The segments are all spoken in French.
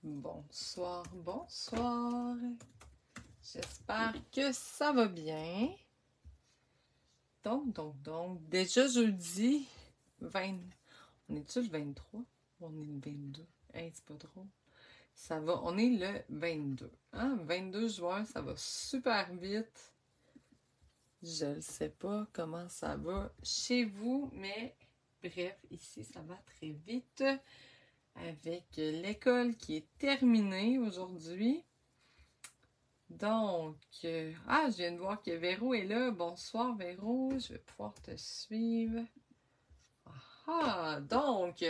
Bonsoir, bonsoir. J'espère que ça va bien. Donc, déjà jeudi 20... On est-tu le 23? On est le 22? Hey, c'est pas drôle. Ça va, on est le 22. Hein? 22 juin, ça va super vite. Je ne sais pas comment ça va chez vous, mais bref, ici, ça va très vite. Avec l'école qui est terminée aujourd'hui. Donc, je viens de voir que Véro est là. Bonsoir Véro, je vais pouvoir te suivre. Donc,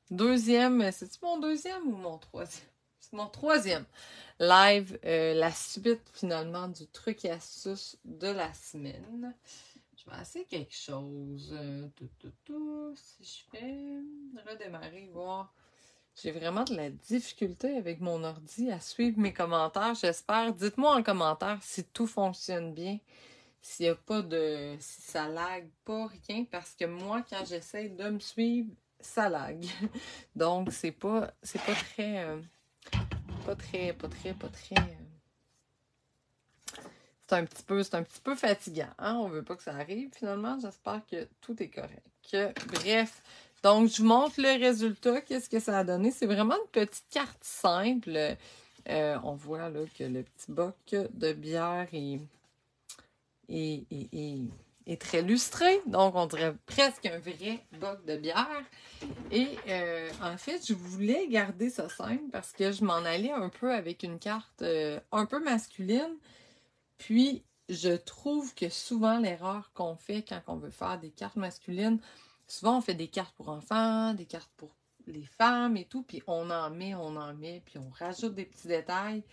deuxième, c'est-tu mon deuxième ou mon troisième? C'est mon troisième live, la suite finalement du truc et astuce de la semaine. Je vais essayer quelque chose. Si je fais redémarrer, voir. J'ai vraiment de la difficulté avec mon ordi à suivre mes commentaires. J'espère. Dites-moi en commentaire si tout fonctionne bien. S'il n'y a pas de... Si ça lag pas, rien. Parce que moi, quand j'essaie de me suivre, ça lag. Donc, c'est pas très... pas très... C'est un petit peu fatigant. Hein? On veut pas que ça arrive. Finalement, j'espère que tout est correct. Bref, donc je vous montre le résultat. Qu'est-ce que ça a donné? C'est vraiment une petite carte simple. On voit là que le petit boc de bière est très lustré. Donc, on dirait presque un vrai boc de bière. Et en fait, je voulais garder ça simple parce que je m'en allais un peu avec une carte un peu masculine. Puis, je trouve que souvent, l'erreur qu'on fait quand on veut faire des cartes masculines, souvent, on fait des cartes pour enfants, des cartes pour les femmes et tout, puis on en met, puis on rajoute des petits détails.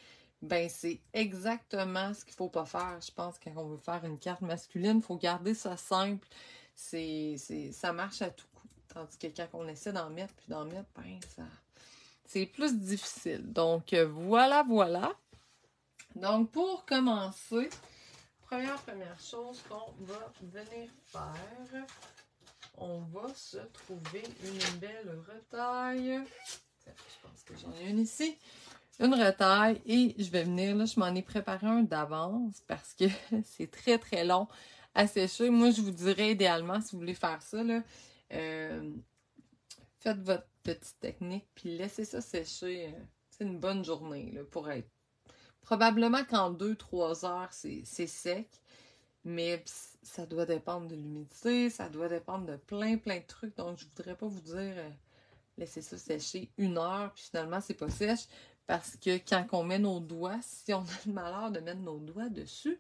Ben, c'est exactement ce qu'il faut pas faire, je pense, quand on veut faire une carte masculine. Il faut garder ça simple. Ça marche à tout coup. Tandis que quand on essaie d'en mettre, ben, c'est plus difficile. Donc, voilà. Donc, pour commencer, première chose qu'on va venir faire, on va se trouver une belle retaille. Je pense que j'en ai une ici. Une retaille et je vais venir, là, je m'en ai préparé un d'avance parce que c'est très très long à sécher. Moi, je vous dirais idéalement, si vous voulez faire ça, là, faites votre petite technique puis laissez ça sécher. C'est une bonne journée là, pour être. Probablement qu'en 2-3 heures, c'est sec. Mais ça doit dépendre de l'humidité, ça doit dépendre de plein de trucs. Donc, je voudrais pas vous dire laissez ça sécher 1 heure, puis finalement, c'est pas sèche. Parce que quand on met nos doigts, si on a le malheur de mettre nos doigts dessus,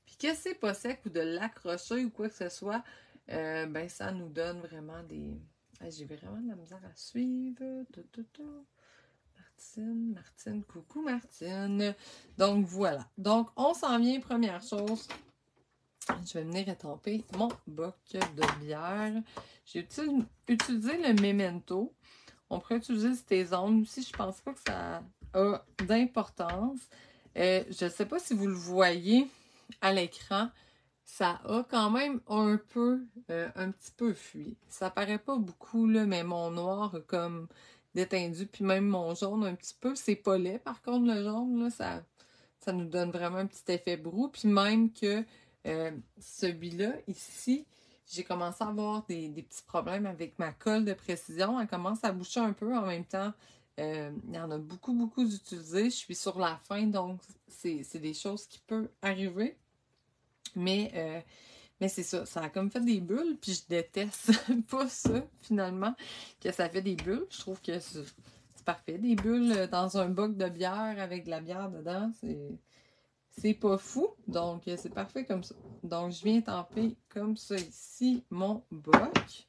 puis que c'est pas sec ou de l'accrocher ou quoi que ce soit, ben ça nous donne vraiment des... J'ai vraiment de la misère à suivre. Martine, coucou Martine. Donc voilà. Donc on s'en vient, première chose. Je vais venir étamper mon boc de bière. J'ai utilisé le Memento. On pourrait utiliser le Stazone aussi. Je pense pas que ça a d'importance. Je ne sais pas si vous le voyez à l'écran. Ça a quand même un petit peu fui. Ça paraît pas beaucoup, là, mais mon noir a comme détendu. Puis même mon jaune un petit peu. C'est pas laid, par contre, le jaune, là, ça nous donne vraiment un petit effet brou. Puis même que celui-là, ici, j'ai commencé à avoir des petits problèmes avec ma colle de précision. Elle commence à boucher un peu en même temps. Il y en a beaucoup d'utilisés. Je suis sur la fin, donc c'est des choses qui peuvent arriver. Mais c'est ça, ça a comme fait des bulles, puis je déteste pas ça, finalement, que ça fait des bulles. Je trouve que c'est parfait. Des bulles dans un boc de bière avec de la bière dedans, c'est pas fou. Donc, c'est parfait comme ça. Donc, je viens tamper comme ça ici mon boc.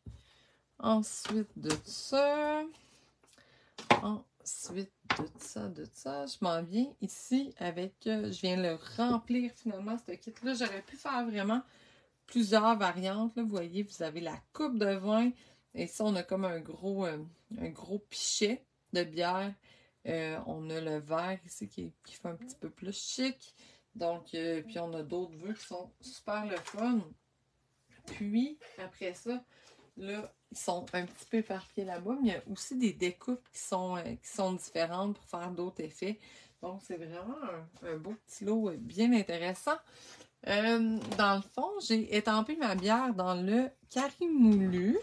Ensuite de ça, je m'en viens ici avec, je viens le remplir finalement, ce kit-là. J'aurais pu faire vraiment plusieurs variantes. Là. Vous voyez, vous avez la coupe de vin. Et ça, on a comme un gros pichet de bière. On a le verre ici qui fait un petit peu plus chic. Donc, puis on a d'autres vœux qui sont super le fun. Puis, après ça, là, ils sont un petit peu éparpillés là-bas, mais il y a aussi des découpes qui sont différentes pour faire d'autres effets. Donc, c'est vraiment un beau petit lot bien intéressant. Dans le fond, j'ai étampé ma bière dans le Carimoulu.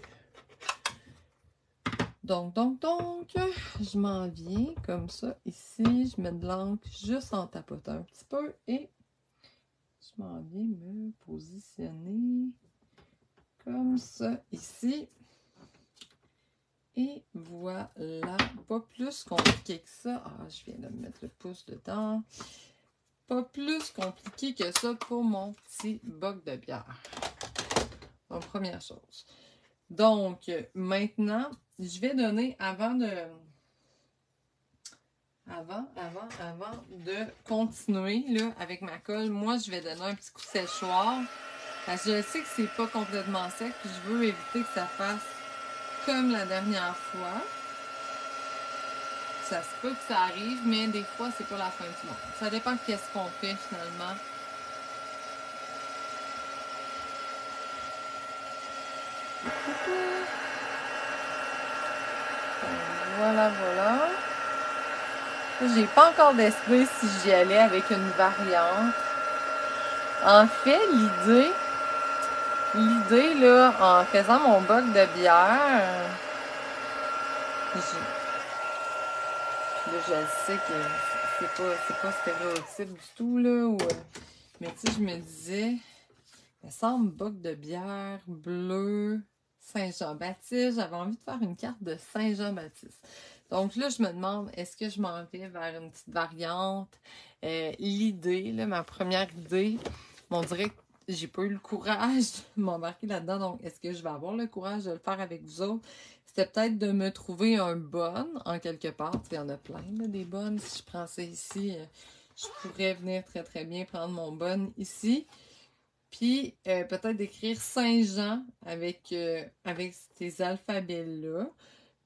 Donc, je m'en viens comme ça ici. Je mets de l'encre juste en tapotant un petit peu et je m'en viens me positionner comme ça ici. Et voilà, pas plus compliqué que ça. Ah, je viens de me mettre le pouce dedans. Pas plus compliqué que ça pour mon petit boc de bière. Donc, première chose. Donc, maintenant, je vais donner, avant de continuer là, avec ma colle, moi, je vais donner un petit coup de séchoir. Parce que je sais que c'est pas complètement sec, puis je veux éviter que ça fasse comme la dernière fois. Ça se peut que ça arrive, mais des fois, c'est pas la fin du monde. Ça dépend de qu'est-ce qu'on fait finalement. Voilà, voilà. J'ai pas encore d'esprit si j'y allais avec une variante. En fait, l'idée là, en faisant mon boc de bière, je sais que c'est pas stéréotype du tout, là. Mais tu sais, je me disais, il me semble boc de bière bleu Saint-Jean-Baptiste. J'avais envie de faire une carte de Saint-Jean-Baptiste. Donc là, je me demande, est-ce que je m'en vais vers une petite variante? L'idée, là, ma première idée, on dirait que j'ai pas eu le courage de m'embarquer là-dedans. Donc, est-ce que je vais avoir le courage de le faire avec vous autres? C'était peut-être de me trouver un bon, en quelque part. Il y en a plein, là, des bonnes. Si je prends ça ici, je pourrais venir très, très bien prendre mon bon ici. Puis, peut-être d'écrire Saint-Jean avec ces alphabets-là.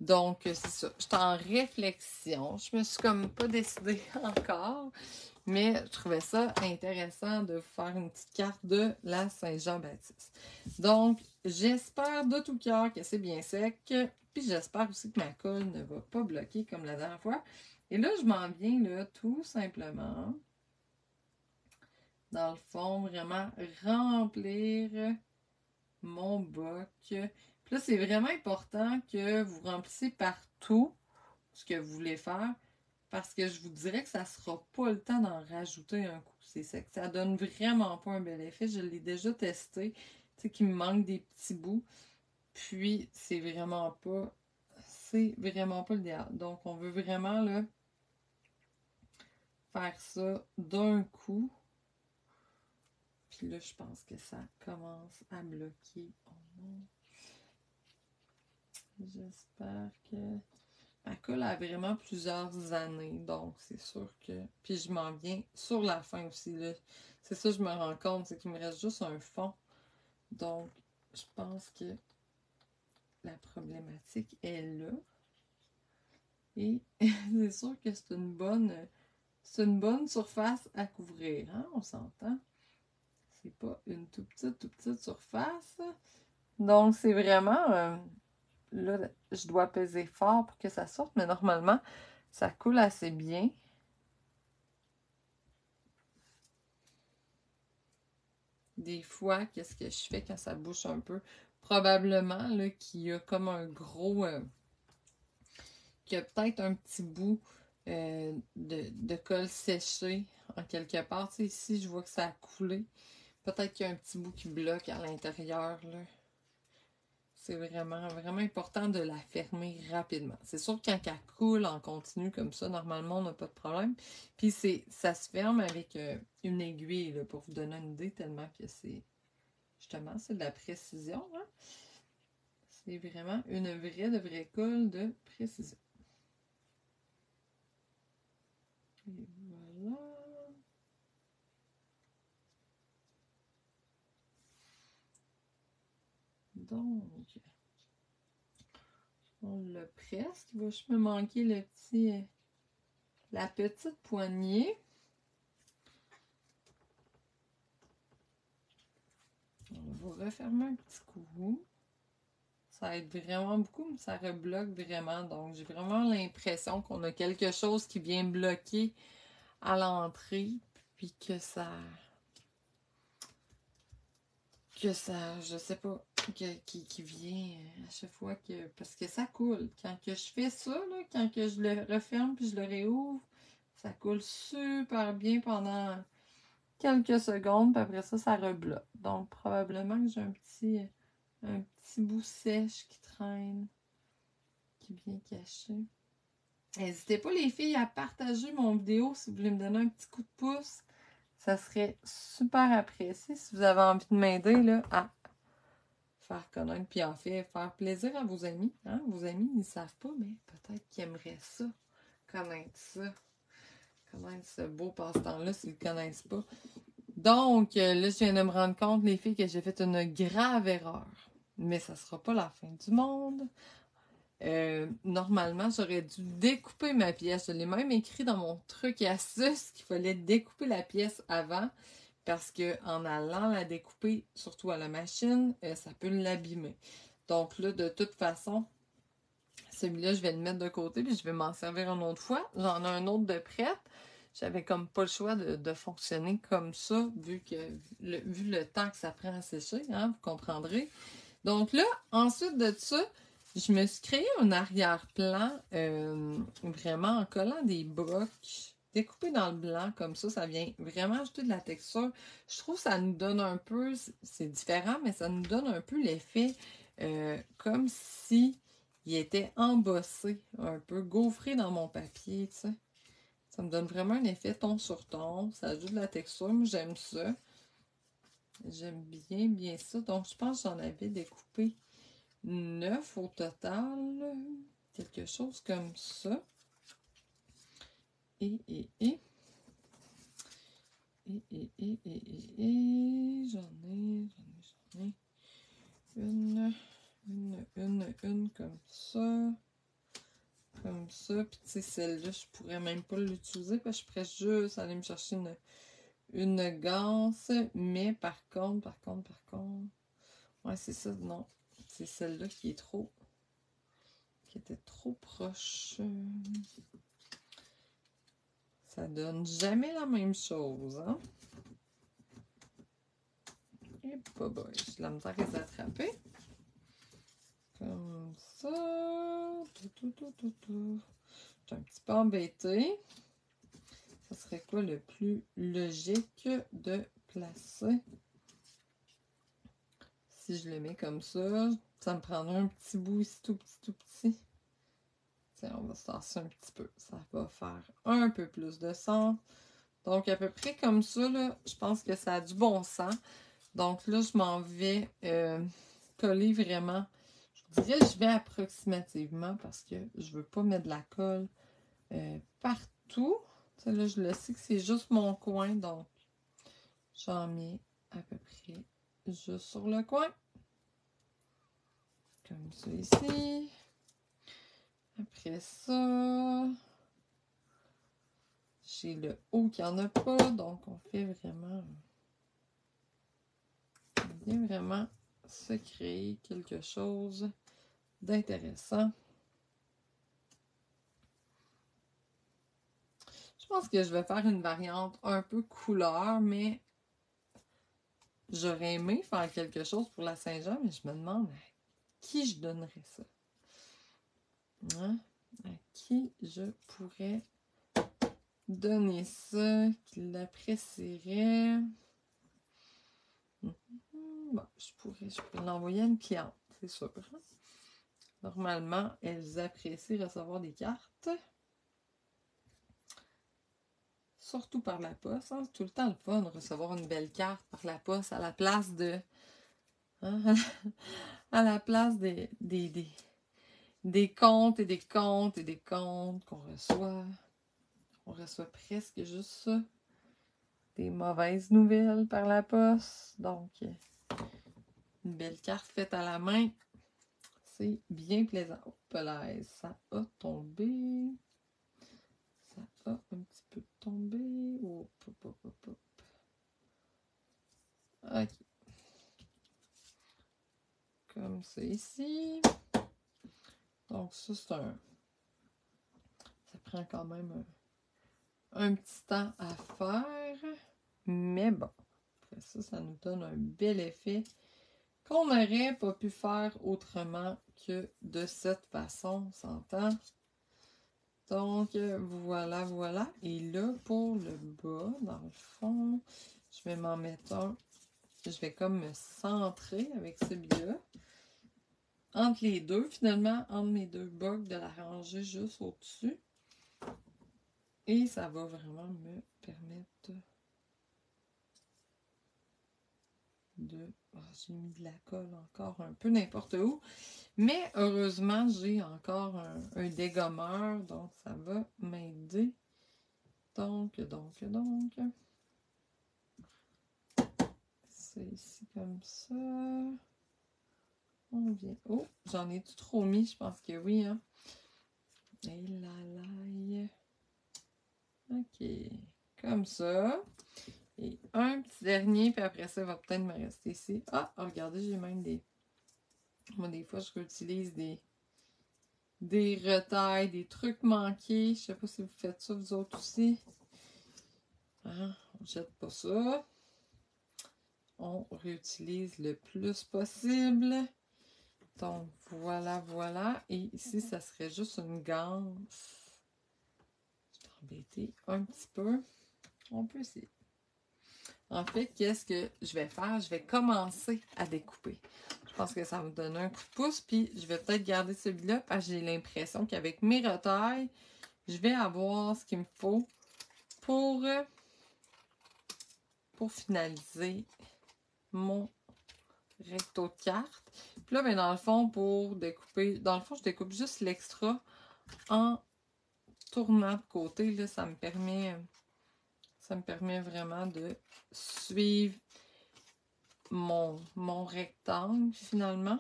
Donc, c'est ça. Je suis en réflexion. Je me suis comme pas décidée encore. Mais je trouvais ça intéressant de faire une petite carte de la Saint-Jean-Baptiste. Donc, j'espère de tout cœur que c'est bien sec. Puis j'espère aussi que ma colle ne va pas bloquer comme la dernière fois. Et là, je m'en viens là, tout simplement, dans le fond, vraiment remplir mon boc. Puis là, c'est vraiment important que vous remplissez partout ce que vous voulez faire. Parce que je vous dirais que ça ne sera pas le temps d'en rajouter un coup. C'est sec. Ça donne vraiment pas un bel effet. Je l'ai déjà testé. Tu sais, qu'il me manque des petits bouts. Puis, c'est vraiment pas l'idéal. Donc, on veut vraiment là, faire ça d'un coup. Puis là, je pense que ça commence à bloquer. Oh non. J'espère que... Ma colle a vraiment plusieurs années, donc c'est sûr que... Puis je m'en viens sur la fin aussi, là. C'est ça, je me rends compte, c'est qu'il me reste juste un fond. Donc, je pense que la problématique est là. Et c'est sûr que c'est une bonne surface à couvrir, hein, on s'entend. C'est pas une toute petite surface. Donc, c'est vraiment... là, je dois peser fort pour que ça sorte, mais normalement, ça coule assez bien. Des fois, qu'est-ce que je fais quand ça bouche un peu? Probablement là, qu'il y a comme un gros... qu'il y a peut-être un petit bout de colle séchée en quelque part. Tu sais, ici, je vois que ça a coulé. Peut-être qu'il y a un petit bout qui bloque à l'intérieur, là. C'est vraiment, vraiment important de la fermer rapidement. C'est sûr que quand elle coule en continu comme ça, normalement, on n'a pas de problème. Puis ça se ferme avec une aiguille, là, pour vous donner une idée, tellement que c'est... Justement, c'est de la précision, hein? C'est vraiment une vraie colle de précision. Et voilà. Donc, on le presse. Il va juste me manquer la petite poignée. On va refermer un petit coup. Ça aide vraiment beaucoup, mais ça rebloque vraiment. Donc, j'ai vraiment l'impression qu'on a quelque chose qui vient bloquer à l'entrée, puis je sais pas, qui vient à chaque fois que... Parce que ça coule. Quand que je fais ça, là, quand que je le referme puis je le réouvre, ça coule super bien pendant quelques secondes, puis après ça, ça rebloque. Donc, probablement que j'ai un petit bout sèche qui traîne, qui vient cacher. N'hésitez pas, les filles, à partager mon vidéo si vous voulez me donner un petit coup de pouce. Ça serait super apprécié si vous avez envie de m'aider là, à faire connaître, puis en fait, faire plaisir à vos amis. Hein? Vos amis, ils ne savent pas, mais peut-être qu'ils aimeraient ça, connaître ça. Connaître ce beau passe-temps-là s'ils ne le connaissent pas. Donc, là, je viens de me rendre compte, les filles, que j'ai fait une grave erreur. Mais ça ne sera pas la fin du monde. Normalement, j'aurais dû découper ma pièce. Je l'ai même écrit dans mon truc et astuce qu'il fallait découper la pièce avant parce que en allant la découper, surtout à la machine, ça peut l'abîmer. Donc là, de toute façon, celui-là, je vais le mettre de côté puis je vais m'en servir une autre fois. J'en ai un autre de prêt. J'avais comme pas le choix de fonctionner comme ça vu le temps que ça prend à sécher, hein, vous comprendrez. Donc là, ensuite de ça, je me suis créé un arrière-plan vraiment en collant des brocs découpés dans le blanc comme ça vient vraiment ajouter de la texture. Je trouve que ça nous donne un peu, c'est différent, mais ça nous donne un peu l'effet comme si il était embossé, un peu gaufré dans mon papier, tu sais. Ça me donne vraiment un effet ton sur ton, ça ajoute de la texture, moi j'aime ça. J'aime bien ça. Donc, je pense que j'en avais découpé 9 au total. Quelque chose comme ça. Et, j'en ai une comme ça. Comme ça. Puis, tu sais, celle-là, je pourrais même pas l'utiliser parce que je pourrais juste aller me chercher une ganse. Mais par contre. Ouais, c'est ça, non. C'est celle-là qui était trop proche. Ça donne jamais la même chose, hein? Et pas boy, j'ai de la misère à les attraper. Comme ça. J'étais un petit peu embêtée. Ça serait quoi le plus logique de placer? Si je le mets comme ça me prendrait un petit bout ici, tout petit. Tiens, on va se tasser un petit peu. Ça va faire un peu plus de sens. Donc, à peu près comme ça, là, je pense que ça a du bon sens. Donc là, je m'en vais coller vraiment. Je dirais que je vais approximativement parce que je veux pas mettre de la colle partout. Ça, là, je le sais que c'est juste mon coin, donc j'en mets à peu près juste sur le coin. Comme ça ici. Après ça, j'ai le haut qui en a pas, donc on fait vraiment... On vient vraiment se créer quelque chose d'intéressant. Je pense que je vais faire une variante un peu couleur, mais j'aurais aimé faire quelque chose pour la Saint-Jean, mais je me demande à qui je donnerais ça. Hein? À qui je pourrais donner ça, qui l'apprécierait. Bon, je pourrais l'envoyer à une cliente, c'est sûr. Normalement, elles apprécient recevoir des cartes. Surtout par la poste. Hein? C'est tout le temps le fun de recevoir une belle carte par la poste à la place de... Hein? À la place des comptes et des comptes et des comptes qu'on reçoit. On reçoit presque juste ça. Des mauvaises nouvelles par la poste. Donc, une belle carte faite à la main, c'est bien plaisant. Hop là, ça a tombé. Ça a un petit peu tombé. Hop, hop, hop, hop, hop. Ok. comme ça ici. Donc ça, c'est un... Ça prend quand même un petit temps à faire. Mais bon, après ça, ça nous donne un bel effet qu'on n'aurait pas pu faire autrement que de cette façon, on s'entend? Donc, voilà, voilà. Et là, pour le bas, dans le fond, je vais m'en mettre un. Je vais comme me centrer avec celui-là. Entre les deux, finalement, entre mes deux bocs, de la ranger juste au-dessus. Et ça va vraiment me permettre de... Oh, j'ai mis de la colle encore un peu n'importe où. Mais heureusement, j'ai encore un dégommeur, donc ça va m'aider. Donc. C'est ici comme ça. On vient. Oh, j'en ai-tu trop mis? Je pense que oui, hein. Et là, là. OK. Comme ça. Et un petit dernier, puis après ça, il va peut-être me rester ici. Ah, regardez, j'ai même des... Moi, des fois, je réutilise des retailles, des trucs manqués. Je sais pas si vous faites ça, vous autres aussi. Hein? On jette pas ça. On réutilise le plus possible. Donc, voilà, voilà. Et ici, ça serait juste une ganse. Je vais embêter un petit peu. On peut essayer. En fait, qu'est-ce que je vais faire? Je vais commencer à découper. Je pense que ça va me donner un coup de pouce. Puis, je vais peut-être garder celui-là parce que j'ai l'impression qu'avec mes retailles, je vais avoir ce qu'il me faut pour finaliser mon recto de carte. Puis là, ben, dans le fond, pour découper, dans le fond, je découpe juste l'extra en tournant de côté. Là, ça me permet vraiment de suivre mon rectangle finalement.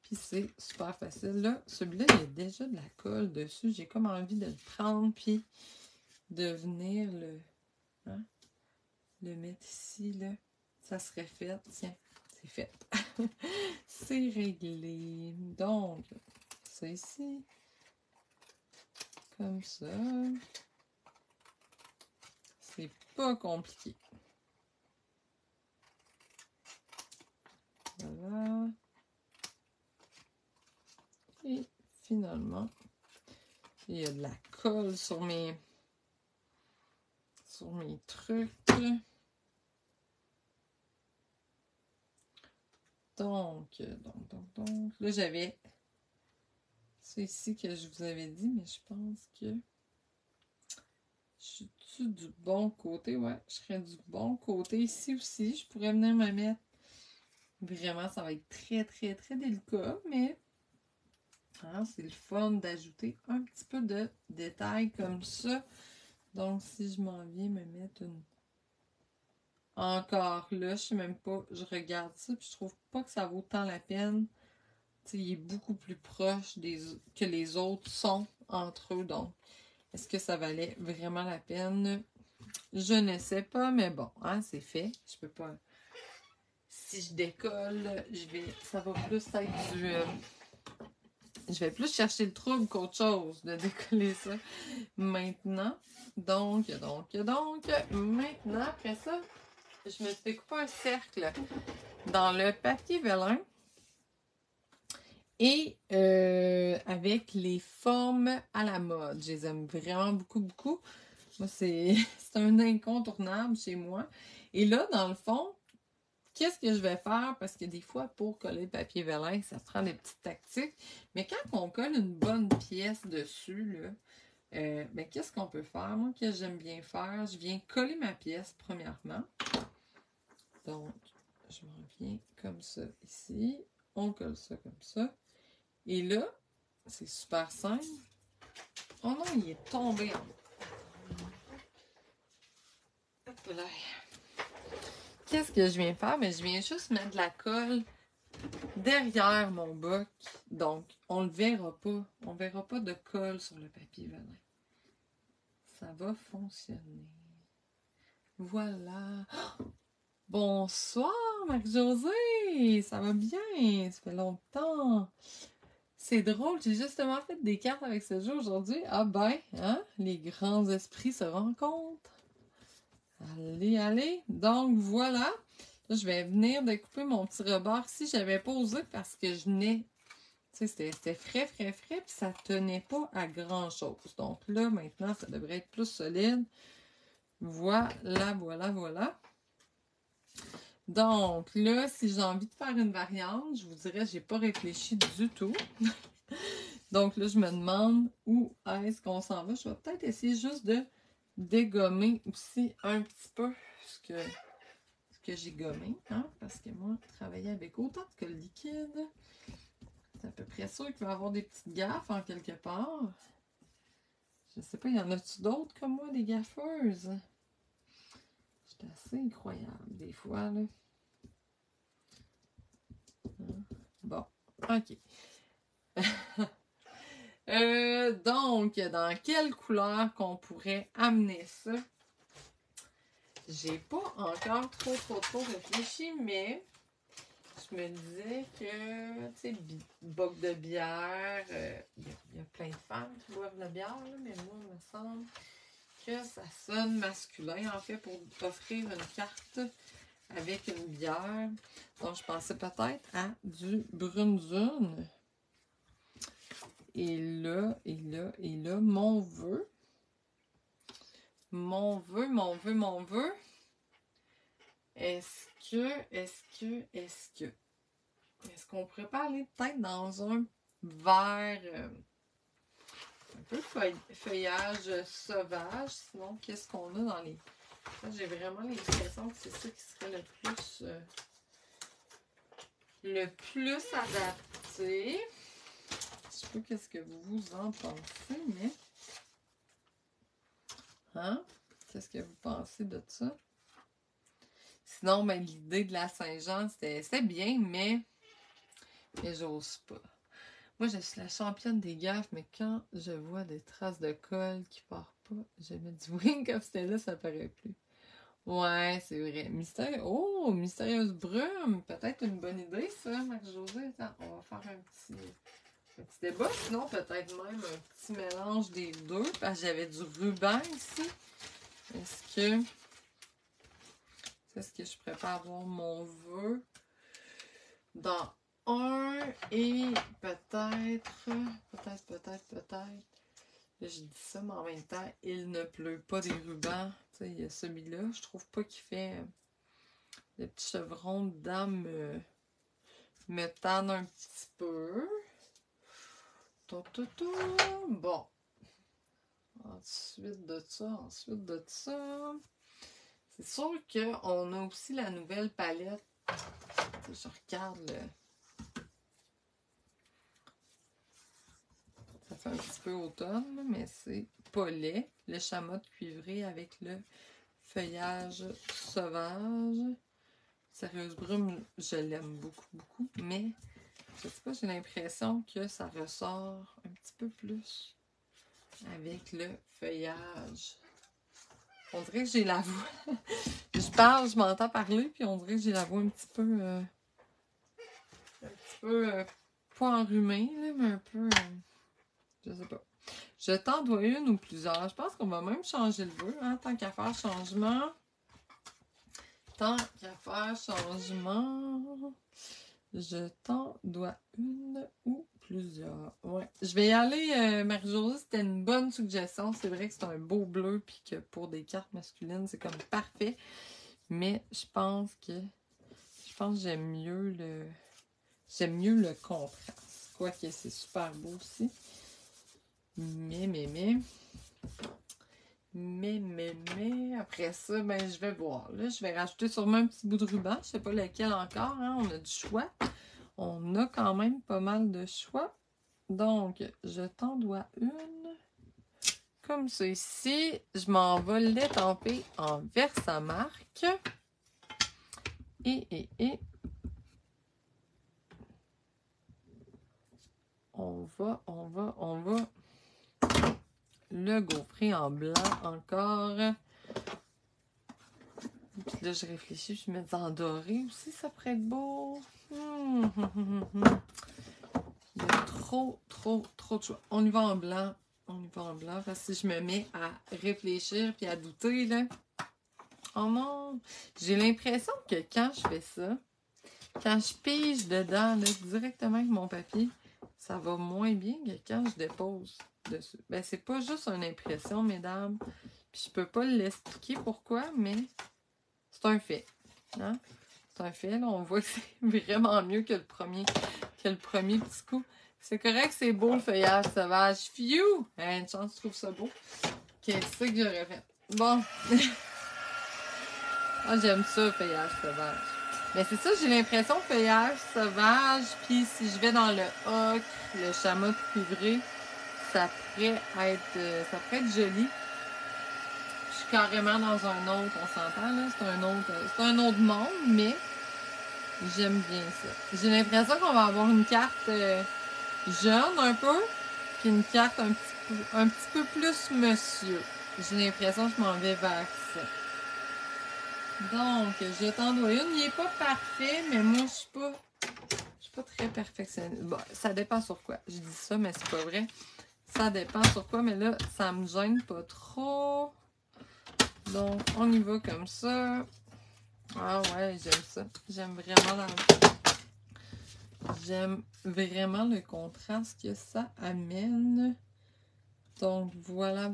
Puis c'est super facile. Là, celui-là, il y a déjà de la colle dessus. J'ai comme envie de le prendre puis de venir le mettre ici. Là. Ça serait fait. Tiens, c'est fait. C'est réglé. Donc, ça ici. Comme ça. C'est pas compliqué. Voilà. Et finalement, il y a de la colle sur mes trucs. Donc. Là, j'avais c'est ici que je vous avais dit, mais je pense que je suis du bon côté. Ouais, je serais du bon côté. Ici aussi, je pourrais venir me mettre. Vraiment, ça va être très, très, très délicat, mais hein, c'est le fun d'ajouter un petit peu de détails comme ça. Donc, si je m'en viens me mettre une... Encore là, je sais même pas, je regarde ça, puis je trouve pas que ça vaut tant la peine. Tu sais, il est beaucoup plus proche que les autres sont entre eux, donc est-ce que ça valait vraiment la peine? Je ne sais pas, mais bon, hein, c'est fait. Je peux pas... Si je décolle, ça va plus être du... je vais plus chercher le trouble qu'autre chose de décoller ça maintenant. Donc, maintenant, après ça, je me suis découpé un cercle dans le papier vélin et avec les formes à la mode. Je les aime vraiment beaucoup, beaucoup. Moi, c'est un incontournable chez moi. Et là, dans le fond, qu'est-ce que je vais faire? Parce que des fois, pour coller le papier vélin, ça prend des petites tactiques. Mais quand on colle une bonne pièce dessus, là, ben, qu'est-ce qu'on peut faire? Moi, que j'aime bien faire, je viens coller ma pièce, premièrement. Donc, je m'en viens comme ça ici. On colle ça comme ça. Et là, c'est super simple. Oh non, il est tombé en bas. Hop là. Qu'est-ce que je viens faire? Mais je viens juste mettre de la colle derrière mon boc. Donc, on le verra pas. On verra pas de colle sur le papier vélin. Ça va fonctionner. Voilà. Bonsoir, Marie-Josée! Ça va bien? Ça fait longtemps. C'est drôle, j'ai justement fait des cartes avec ce jeu aujourd'hui. Ah ben, hein? Les grands esprits se rencontrent. Allez, allez. Donc, voilà. Là, je vais venir découper mon petit rebord ici. J'avais pas osé parce que je n'ai... Tu sais, c'était frais, puis ça tenait pas à grand-chose. Donc là, maintenant, ça devrait être plus solide. Voilà, voilà, voilà. Donc là, si j'ai envie de faire une variante, je vous dirais, j'ai pas réfléchi du tout. Donc là, je me demande où est-ce qu'on s'en va. Je vais peut-être essayer juste de dégommer aussi un petit peu ce que j'ai gommé, hein, parce que moi, travailler avec autant de colle liquide, c'est à peu près sûr qu'il va y avoir des petites gaffes en quelque part. Je sais pas, il y en a-tu d'autres comme moi, des gaffeuses? C'est assez incroyable, des fois, là. Bon, ok. Donc, dans quelle couleur qu'on pourrait amener ça? J'ai pas encore trop réfléchi, mais je me disais que, tu sais, boc de bière, il y a plein de femmes qui boivent de la bière, là, mais moi, il me semble que ça sonne masculin, en fait, pour offrir une carte avec une bière. Donc, je pensais peut-être à du Brune-Dune. Et là, mon vœu. Mon vœu. Est-ce qu'on pourrait pas aller peut-être dans un vert un peu feuillage sauvage? Sinon, qu'est-ce qu'on a dans les... Là, j'ai vraiment l'impression que c'est ça qui serait le plus adapté. Je sais pas qu'est-ce que vous en pensez, mais... Hein? Qu'est-ce que vous pensez de ça? Sinon, ben, l'idée de la Saint-Jean, c'était bien, mais j'ose pas. Moi, je suis la championne des gaffes, mais quand je vois des traces de colle qui partent pas, je me dis, oui, comme c'était là, ça paraît plus. Ouais, c'est vrai. Mystérieuse brume. Peut-être une bonne idée, ça, Marie-Josée. Attends, on va faire un petit débat. Sinon, peut-être même un petit mélange des deux. Parce que j'avais du ruban ici. Est-ce que je prépare avoir mon vœu dans un et peut-être. Là, je dis ça, mais en même temps, il ne pleut pas des rubans. Tu sais, il y a celui-là. Je trouve pas qu'il fait. Le petit chevron dedans me tanne un petit peu. Bon. Ensuite de ça. C'est sûr qu'on a aussi la nouvelle palette. Je regarde le... Ça fait un petit peu automne, mais c'est pas laid. Le chamotte cuivré avec le feuillage sauvage. Sérieuse brume, je l'aime beaucoup, mais je sais pas, j'ai l'impression que ça ressort un petit peu plus avec le feuillage. On dirait que j'ai la voix. Je parle, je m'entends parler, puis on dirait que j'ai la voix un petit peu pas enrhumée, là, mais un peu, je sais pas. Je t'en dois une ou plusieurs. Je pense qu'on va même changer le vœu, hein, tant qu'à faire changement. Je t'en dois une ou plusieurs. Ouais. Je vais y aller, Marie-Josée, c'était une bonne suggestion. C'est vrai que c'est un beau bleu, puis que pour des cartes masculines, c'est comme parfait. Mais je pense que j'aime mieux le contraste. Quoique c'est super beau aussi. Mais après ça, ben je vais voir. Là, je vais rajouter sûrement un petit bout de ruban. Je sais pas lequel encore, hein. On a du choix. On a quand même pas mal de choix. Donc, je t'en dois une. Comme ça ici. Je m'en vais l'étamper en Versamark. Et on va le gaufrer en blanc encore. Puis là, je réfléchis, je me dis en doré aussi, ça pourrait être beau. Il y a trop de choix. On y va en blanc. On y va en blanc. Parce que si je me mets à réfléchir puis à douter, là. Oh non! J'ai l'impression que quand je fais ça, quand je pige dedans, là, directement avec mon papier, ça va moins bien que quand je dépose dessus. Ben, c'est pas juste une impression, mesdames. Puis je peux pas l'expliquer pourquoi, mais c'est un fait. Hein? C'est un fait, là. On voit que c'est vraiment mieux que le premier petit coup. C'est correct, c'est beau le feuillage sauvage. Phew! Une chance, je trouve ça beau. Qu'est-ce que j'aurais fait? Bon. Ah, j'aime ça, le feuillage sauvage. Mais c'est ça, j'ai l'impression feuillage sauvage, puis si je vais dans le ocre, le chamois cuivré, ça pourrait être joli. Je suis carrément dans un autre, on s'entend là, c'est un autre monde, mais j'aime bien ça. J'ai l'impression qu'on va avoir une carte jeune un peu, puis une carte un petit peu plus monsieur. J'ai l'impression que je m'en vais vers ça. Donc, je t'en dois une. Il n'est pas parfait, mais moi, je suis pas très perfectionniste. Bon, ça dépend sur quoi. Je dis ça, mais c'est pas vrai. Ça dépend sur quoi, mais là, ça me gêne pas trop. Donc, on y va comme ça. Ah ouais, j'aime ça. J'aime vraiment le contraste que ça amène. Donc, voilà.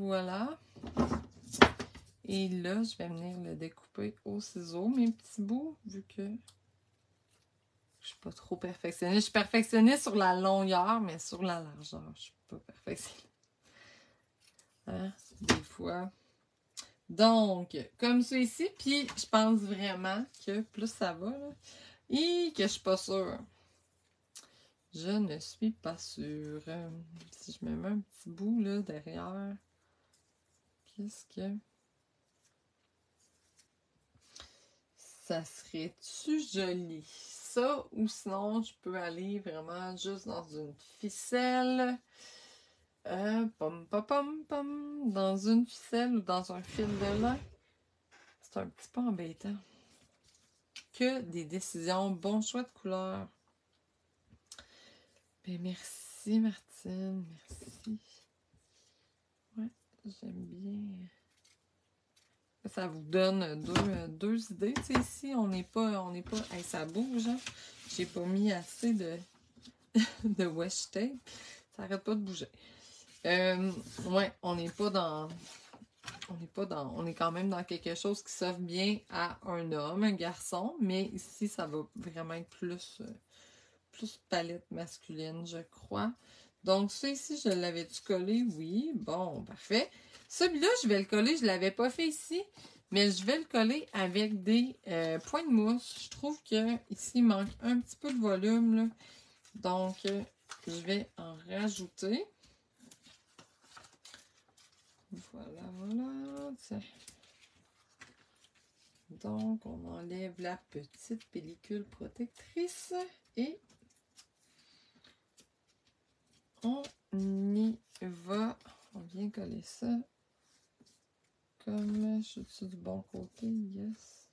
Et là, je vais venir le découper au ciseau, mes petits bouts, vu que je suis pas trop perfectionniste. Je suis perfectionniste sur la longueur, mais sur la largeur, je suis pas perfectionniste. Hein? Des fois. Donc, comme ça ici, puis je pense vraiment que plus ça va, là, et que je suis pas sûre. Je ne suis pas sûre. Si je me mets un petit bout là derrière, qu'est-ce que... Ça serait-tu joli? Ça, ou sinon, je peux aller vraiment juste dans une ficelle. Dans une ficelle ou dans un fil de lin. C'est un petit peu embêtant. Que des décisions. Bon choix de couleur. Ben, merci, Martine. Merci. Ouais, j'aime bien. Ça vous donne deux idées. Tu sais, ici, on n'est pas... Hey, ça bouge, hein? J'ai pas mis assez de washi tape. Ça arrête pas de bouger. Ouais, on n'est pas dans... On est quand même dans quelque chose qui s'offre bien à un homme, un garçon, mais ici, ça va vraiment être plus palette masculine, je crois. Donc, ça ici, je l'avais-tu collé? Oui. Bon, parfait. Celui-là, je vais le coller. Je ne l'avais pas fait ici, mais je vais le coller avec des points de mousse. Je trouve que ici, il manque un petit peu de volume, là. Donc, je vais en rajouter. Voilà. Tiens. Donc, on enlève la petite pellicule protectrice et on y va. On vient coller ça comme je suis du bon côté. Yes.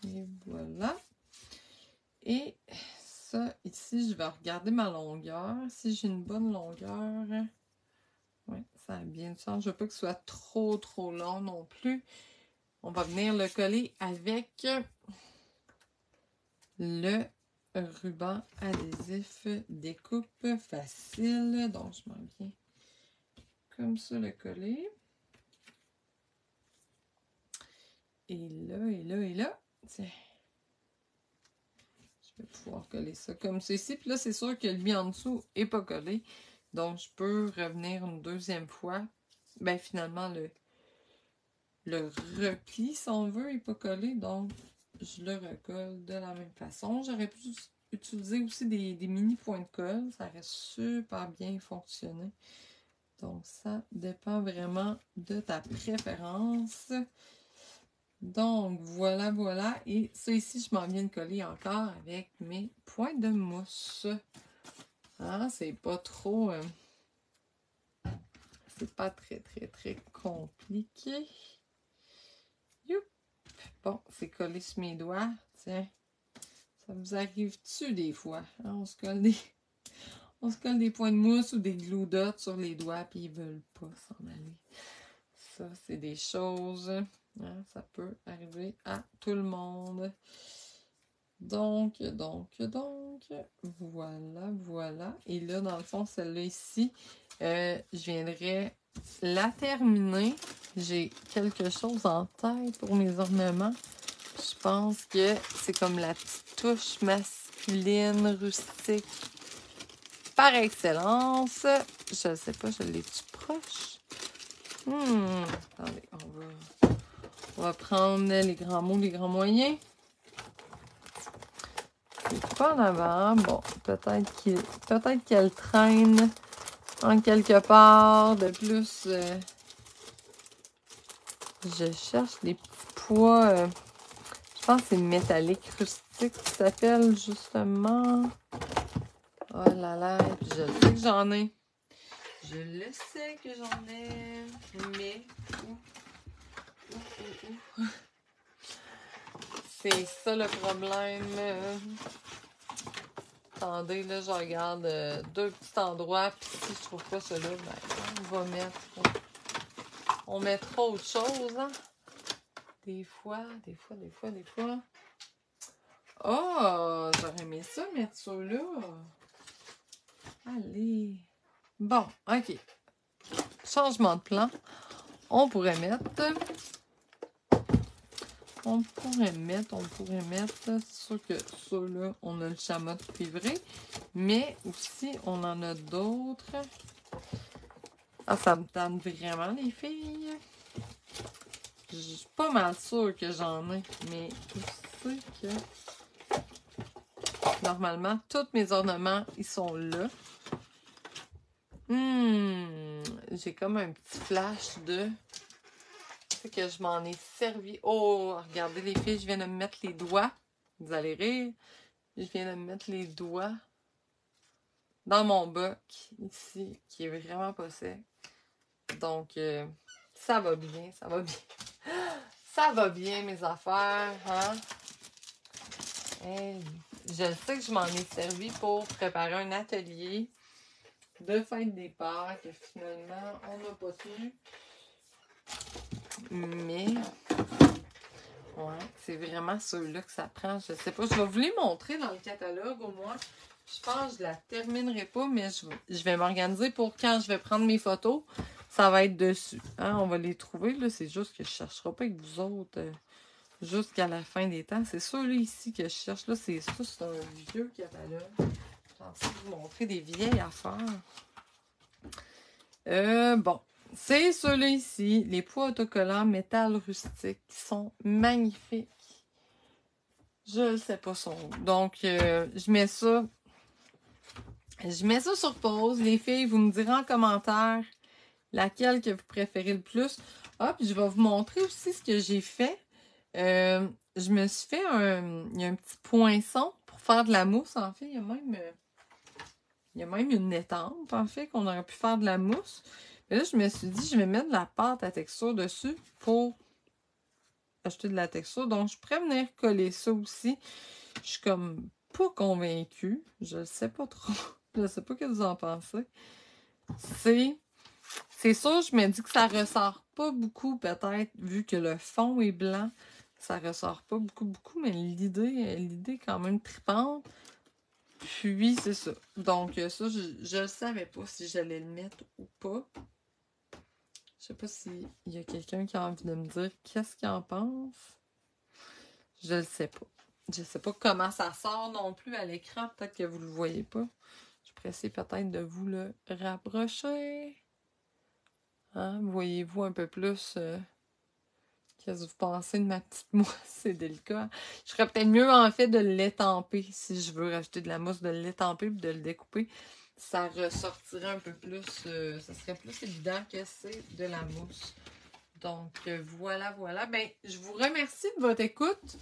Et voilà. Et ça, ici, je vais regarder ma longueur. Si j'ai une bonne longueur, oui, ça a bien du sens. Je veux pas que ce soit trop long non plus. On va venir le coller avec le ruban adhésif découpe facile. Donc, je m'en viens comme ça le coller. Et là. Tiens. Je vais pouvoir coller ça comme ceci. Puis là, c'est sûr que lui en dessous n'est pas collé. Donc, je peux revenir une deuxième fois. Ben, finalement, le repli, si on veut, n'est pas collé. Donc, je le recolle de la même façon. J'aurais pu utiliser aussi des mini points de colle. Ça aurait super bien fonctionné. Donc, ça dépend vraiment de ta préférence. Donc, voilà. Et ça ici, je m'en viens de coller encore avec mes points de mousse. Hein, c'est pas trop... c'est pas très, très, très compliqué. Youp! Bon, c'est collé sur mes doigts. Tiens, ça vous arrive-tu des fois? Hein? On se colle des points de mousse ou des glue dots sur les doigts, puis ils veulent pas s'en aller. Ça, c'est des choses, hein, ça peut arriver à tout le monde. Donc, voilà. Et là, dans le fond, celle-là ici, je viendrai la terminer. J'ai quelque chose en tête pour mes ornements. Je pense que c'est comme la petite touche masculine, rustique, par excellence. Je ne sais pas, je l'ai-tu proche? Attendez, on va prendre les grands mots, les grands moyens. C'est pas en avant. Bon, peut-être qu'elle traîne en quelque part. De plus, je cherche les petits pois. Je pense que c'est métallique rustique qui s'appelle justement. Oh là là, puis je sais que j'en ai. Je le sais que j'en ai, mais c'est ça le problème. Attendez, là, je regarde deux petits endroits, puis si je trouve pas cela, ben, on mettra autre chose, hein. Des fois. Oh, j'aurais aimé ça, mettre ça là. Allez. Bon, ok. Changement de plan. On pourrait mettre. C'est sûr que ça, là, on a le chamois cuivré. Mais aussi, on en a d'autres. Ah, ça me tente vraiment, les filles. Je suis pas mal sûre que j'en ai. Mais je sais que normalement, tous mes ornements, ils sont là. J'ai comme un petit flash de... que je m'en ai servi. Oh, regardez les filles, je viens de me mettre les doigts. Vous allez rire. Je viens de me mettre les doigts dans mon boc, ici, qui est vraiment pas sec. Donc, ça va bien. Ça va bien, mes affaires, hein? Hey, je sais que je m'en ai servi pour préparer un atelier de fête des Pâques. Finalement, on n'a pas tenu. Mais, ouais, c'est vraiment ceux-là que ça prend. Je sais pas, je vais vous les montrer dans le catalogue au moins. Je pense que je la terminerai pas, mais je vais m'organiser pour quand je vais prendre mes photos. Ça va être dessus. Hein? On va les trouver. Là, c'est juste que je ne chercherai pas avec vous autres jusqu'à la fin des temps. C'est ceux-là ici que je cherche. Là, c'est ça, c'est un vieux catalogue. Je suis en train de vous montrer des vieilles affaires. Bon. C'est ceux-là ici, les poids autocollants métal rustique, qui sont magnifiques. Je ne sais pas son nom. Donc, je mets ça sur pause. Les filles, vous me direz en commentaire laquelle que vous préférez le plus. Ah, puis je vais vous montrer aussi ce que j'ai fait. Je me suis fait il y a un petit poinçon pour faire de la mousse. En fait, il y a même une étampe, en fait, qu'on aurait pu faire de la mousse. Mais là, je me suis dit, je vais mettre de la pâte à texture dessus pour acheter de la texture. Donc, je pourrais venir coller ça aussi. Je suis comme pas convaincue. Je ne sais pas trop. Je ne sais pas ce que vous en pensez. C'est sûr, je me dis que ça ressort pas beaucoup, peut-être, vu que le fond est blanc. Ça ressort pas beaucoup, mais l'idée est quand même tripante. Puis, c'est ça. Donc, ça, je ne savais pas si j'allais le mettre ou pas. Je sais pas s'il y a quelqu'un qui a envie de me dire qu'est-ce qu'il en pense. Je le sais pas. Je sais pas comment ça sort non plus à l'écran. Peut-être que vous le voyez pas. Je pourrais essayer peut-être de vous le rapprocher. Hein? Voyez-vous un peu plus qu'est-ce que vous pensez de ma petite mousse? C'est délicat. Je ferais peut-être mieux en fait de l'étamper si je veux rajouter de la mousse, de l'étamper et de le découper. Ça ressortirait un peu plus, ça serait plus évident que c'est de la mousse. Donc, voilà. Ben, je vous remercie de votre écoute.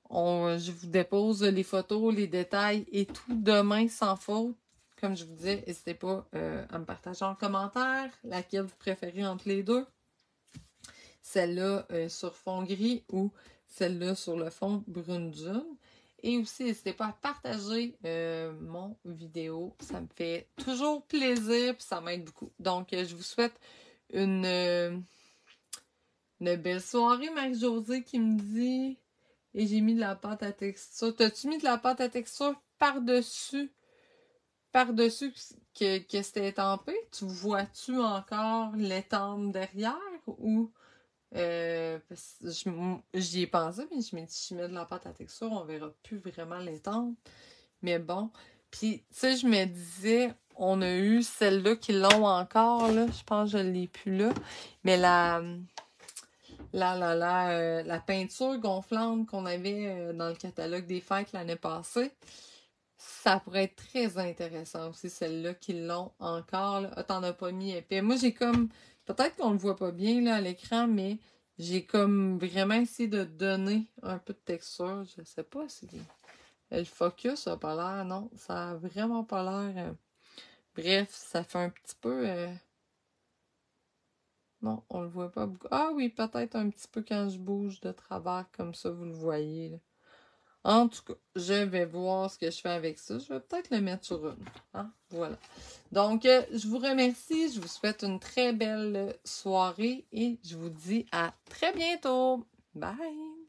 Je vous dépose les photos, les détails et tout demain sans faute. comme je vous disais, n'hésitez pas à me partager en commentaire laquelle vous préférez entre les deux. Celle-là sur fond gris ou celle-là sur le fond brune dune. Et aussi, n'hésitez pas à partager mon vidéo. Ça me fait toujours plaisir et ça m'aide beaucoup. Donc, je vous souhaite une belle soirée, Marie-Josée qui me dit... Et j'ai mis de la pâte à texture. T'as-tu mis de la pâte à texture par-dessus que c'était étampé? Tu vois-tu encore l'étampe derrière? Ou j'y ai pensé, mais je me dis si je mets de la pâte à texture, on verra plus vraiment l'étampe. Mais bon. Puis, tu sais, je me disais, on a eu celle-là qui l'ont encore, là. Je pense que je ne l'ai plus là. Mais la peinture gonflante qu'on avait dans le catalogue des fêtes l'année passée, ça pourrait être très intéressant aussi, celle-là qui l'ont encore. Là. Ah, t'en as pas mis épais. Moi, j'ai comme... Peut-être qu'on le voit pas bien là, à l'écran, mais j'ai comme vraiment essayé de donner un peu de texture. Je sais pas si le focus a pas l'air, non. Ça a vraiment pas l'air... Bref, ça fait un petit peu... Non, on le voit pas beaucoup. Ah oui, peut-être un petit peu quand je bouge de travers, comme ça, vous le voyez. Là. En tout cas, je vais voir ce que je fais avec ça. Je vais peut-être le mettre sur une. Hein? Voilà. Donc, je vous remercie. Je vous souhaite une très belle soirée et je vous dis à très bientôt. Bye!